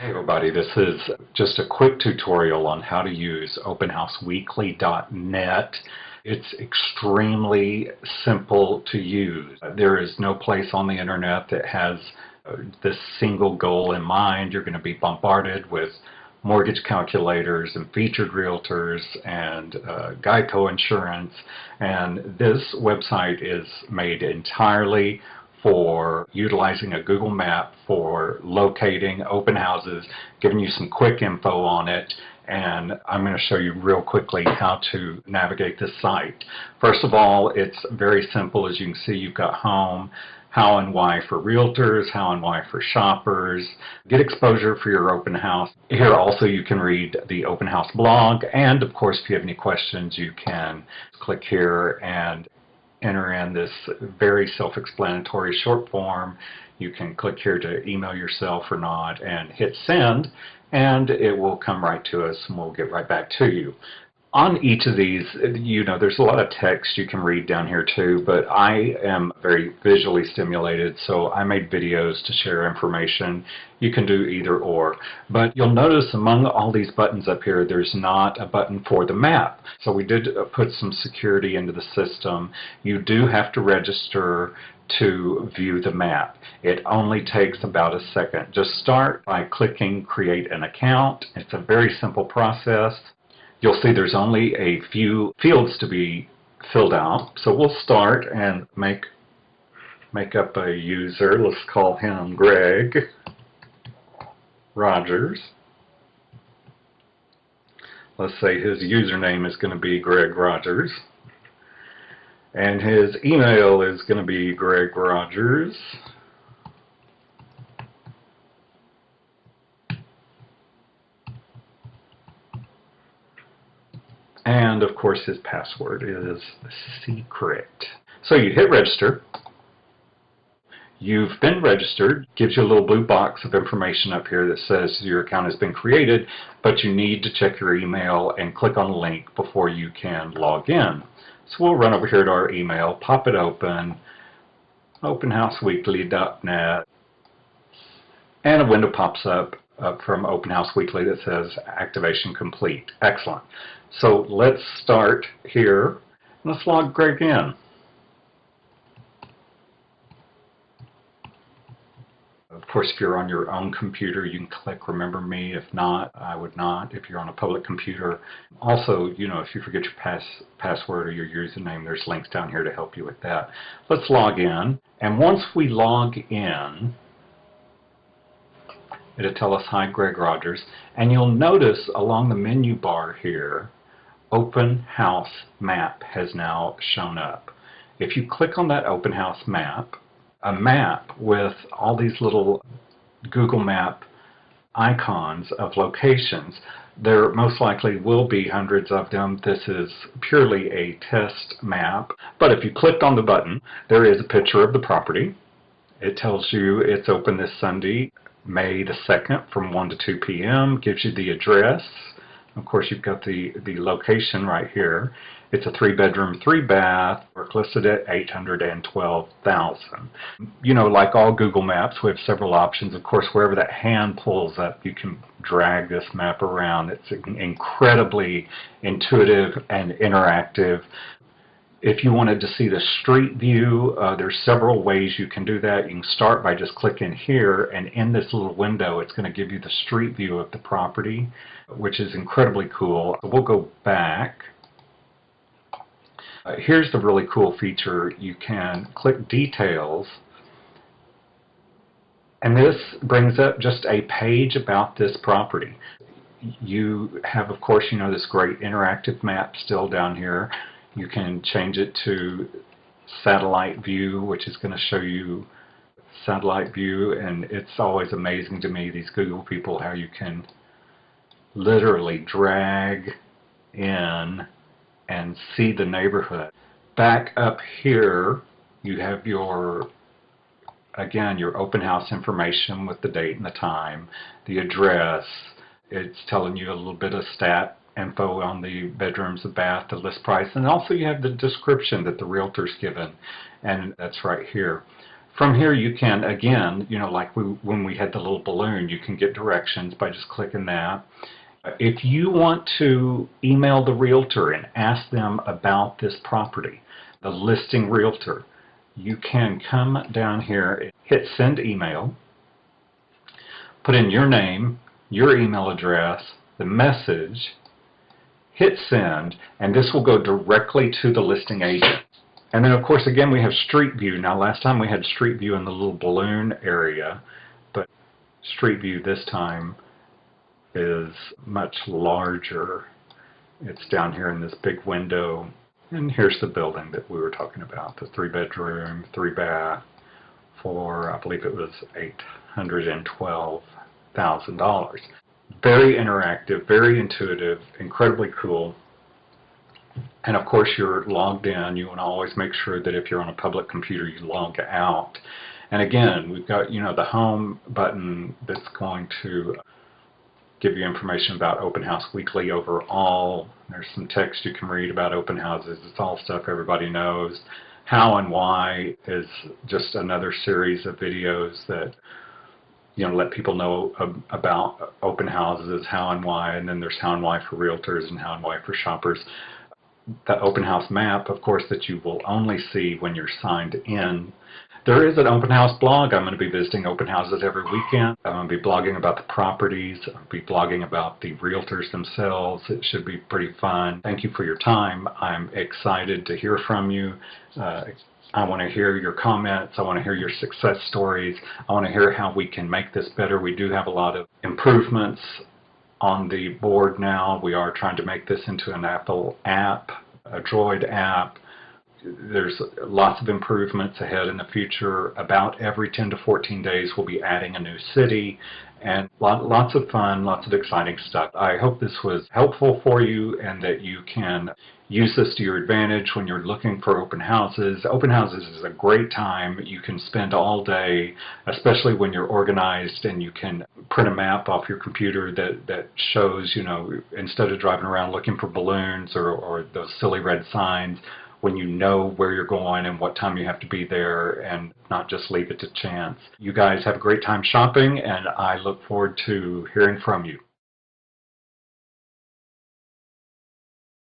Hey everybody, this is just a quick tutorial on how to use openhouseweekly.net. It's extremely simple to use. There is no place on the internet that has this single goal in mind. You're going to be bombarded with mortgage calculators and featured realtors and Geico Insurance, and this website is made entirely for utilizing a Google map for locating open houses, giving you some quick info on it, and I'm going to show you real quickly how to navigate this site. First of all, it's very simple. As you can see, you've got home, how and why for realtors, how and why for shoppers, get exposure for your open house. Here also you can read the open house blog, and of course if you have any questions you can click here and enter in this very self-explanatory short form. You can click here to email yourself or not and hit send, and it will come right to us and we'll get right back to you. On each of these, there's a lot of text you can read down here too, but I am very visually stimulated, so I made videos to share information. You can do either or. But you'll notice among all these buttons up here, there's not a button for the map. So we did put some security into the system. You do have to register to view the map. It only takes about a second. Just start by clicking Create an Account. It's a very simple process. You'll see there's only a few fields to be filled out. So we'll start and make up a user. Let's call him Greg Rogers. Let's say his username is going to be Greg Rogers. And his email is going to be Greg Rogers. And of course his password is secret. So you hit register. You've been registered. Gives you a little blue box of information up here that says your account has been created, but you need to check your email and click on the link before you can log in. So we'll run over here to our email, pop it open, openhouseweekly.net, and a window pops up from Open House Weekly that says activation complete. Excellent. So let's start here. Let's log Greg in. Of course, if you're on your own computer, you can click Remember Me. If not, I would not. If you're on a public computer. Also, if you forget your password or your username, there's links down here to help you with that. Let's log in. And once we log in, it'll tell us, hi, Greg Rogers. And you'll notice along the menu bar here, Open House Map has now shown up. If you click on that Open House Map, a map with all these little Google Map icons of locations, there most likely will be hundreds of them. This is purely a test map. But if you clicked on the button, there is a picture of the property. It tells you it's open this Sunday, May the 2nd from 1 to 2 p.m. Gives you the address. Of course, you've got the location right here. It's a 3-bedroom, 3-bath. We're listed at $812,000. Like all Google Maps, we have several options. Of course, wherever that hand pulls up, you can drag this map around. It's incredibly intuitive and interactive. If you wanted to see the street view, there's several ways you can do that. You can start by just clicking here, and in this little window, it's going to give you the street view of the property, which is incredibly cool. We'll go back. Here's the really cool feature. You can click Details, and this brings up just a page about this property. You have, of course, this great interactive map still down here. You can change it to satellite view, which is going to show you satellite view, and it's always amazing to me, these Google people, how you can literally drag in and see the neighborhood. Back up here, you have your open house information with the date and the time, the address. It's telling you a little bit of stat info on the bedrooms, the bath, the list price, and also you have the description that the realtor's given, and that's right here. From here you can, again, like when we had the little balloon, you can get directions by just clicking that. If you want to email the realtor and ask them about this property, the listing realtor, you can come down here, hit send email, put in your name, your email address, the message, hit send, and this will go directly to the listing agent. And then, of course, again, we have Street View. Now, last time we had Street View in the little balloon area, but Street View this time is much larger. It's down here in this big window. And here's the building that we were talking about, the 3-bedroom, 3-bath for, I believe it was $812,000. Very interactive, very intuitive, incredibly cool. And of course, you're logged in. You want to always make sure that if you're on a public computer, you log out. And again, we've got, the home button that's going to give you information about Open House Weekly overall. There's some text you can read about open houses. It's all stuff everybody knows. How and Why is just another series of videos that let people know about open houses, how and why, and then there's how and why for realtors and how and why for shoppers. The open house map, of course, that you will only see when you're signed in. There is an open house blog. I'm going to be visiting open houses every weekend. I'm going to be blogging about the properties. I'll be blogging about the realtors themselves. It should be pretty fun. Thank you for your time. I'm excited to hear from you. I want to hear your comments. I want to hear your success stories. I want to hear how we can make this better. We do have a lot of improvements on the board now. We are trying to make this into an Apple app, a Droid app. There's lots of improvements ahead in the future. About every 10 to 14 days, we'll be adding a new city, and lots of fun, lots of exciting stuff. I hope this was helpful for you and that you can use this to your advantage when you're looking for open houses. Open houses is a great time. You can spend all day, especially when you're organized and you can print a map off your computer that shows, instead of driving around looking for balloons or those silly red signs, when you know where you're going and what time you have to be there and not just leave it to chance. You guys have a great time shopping, and I look forward to hearing from you.